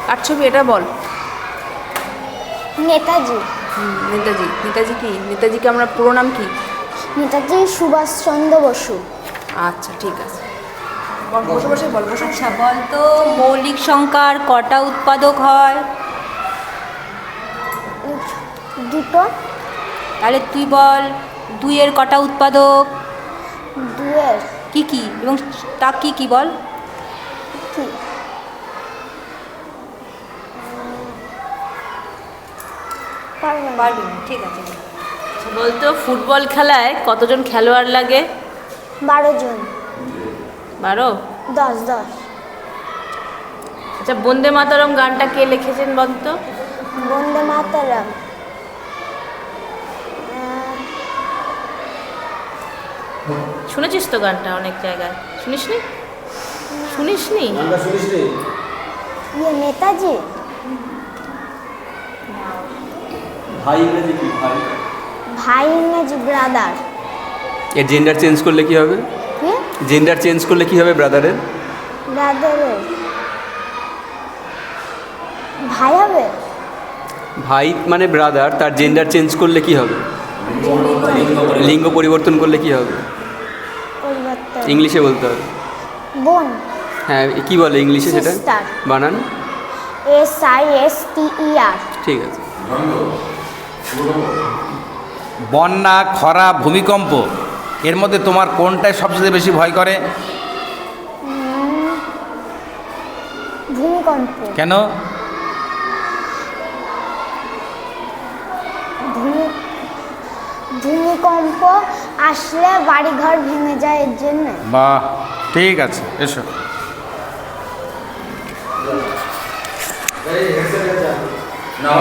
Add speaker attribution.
Speaker 1: কার ছবি এটা বল।
Speaker 2: নেতাজি।
Speaker 1: নেতাজি। নেতাজি কি? নেতাজিকে আমরা পুরো নাম কি?
Speaker 2: নেতাজি সুভাষচন্দ্র বসু।
Speaker 1: আচ্ছা ঠিক আছে, বল, বসে বসে বল, বসে।
Speaker 3: আচ্ছা বল তো, মৌলিক সংখ্যার কটা উৎপাদক হয়?
Speaker 2: দুটো।
Speaker 3: তাহলে তুই বল, দুইয়ের কটা উৎপাদক?
Speaker 2: দুয়ের
Speaker 3: কি কি এবং তা কি কি বল।
Speaker 2: কি? পারবো না।
Speaker 3: পারবি না, ঠিক আছে।
Speaker 1: বলতো ফুটবল খেলায় কতজন খেলোয়াড় লাগে?
Speaker 2: 12 জন।
Speaker 1: 12?
Speaker 2: 10।
Speaker 1: আচ্ছা, বন্দে মাতরম গানটা কে লিখেছেন বলতো?
Speaker 2: বন্দে মাতরম
Speaker 1: শুনেছিস তো গানটা অনেক জায়গায়, শুনিসনি? শুনিসনি?
Speaker 2: নেতাজি।
Speaker 4: ভাই ইংরেজি কি? ভাই
Speaker 2: ভাই ইংরেজি ব্রাদার।
Speaker 4: এর জেন্ডার চেঞ্জ করলে কি হবে?
Speaker 2: কি?
Speaker 4: জেন্ডার চেঞ্জ করলে কি হবে ব্রাদারের?
Speaker 2: ব্রাদারের ভাই হবে।
Speaker 4: ভাই মানে ব্রাদার, তার জেন্ডার চেঞ্জ করলে কি হবে? লিঙ্গ পরিবর্তন করলে কি হবে?
Speaker 2: পরিবর্তন।
Speaker 4: ইংলিশে বলতে হবে।
Speaker 2: বোন।
Speaker 4: হ্যাঁ, কি বলে ইংলিশে সেটা?
Speaker 2: Sister.
Speaker 4: বানান।
Speaker 2: SISTER।
Speaker 4: ঠিক আছে।
Speaker 5: বন্যা, খরা, ভূমিকম্প, এর মধ্যে তোমার কোনটায় সবচেয়ে বেশি ভয় করে?
Speaker 2: ভূমিকম্প।
Speaker 5: কেন?
Speaker 2: ভূমিকম্প আসলে বাড়িঘর ভেঙে যায়, এর জন্য।
Speaker 5: বাহ, ঠিক আছে, এসো।
Speaker 6: Now,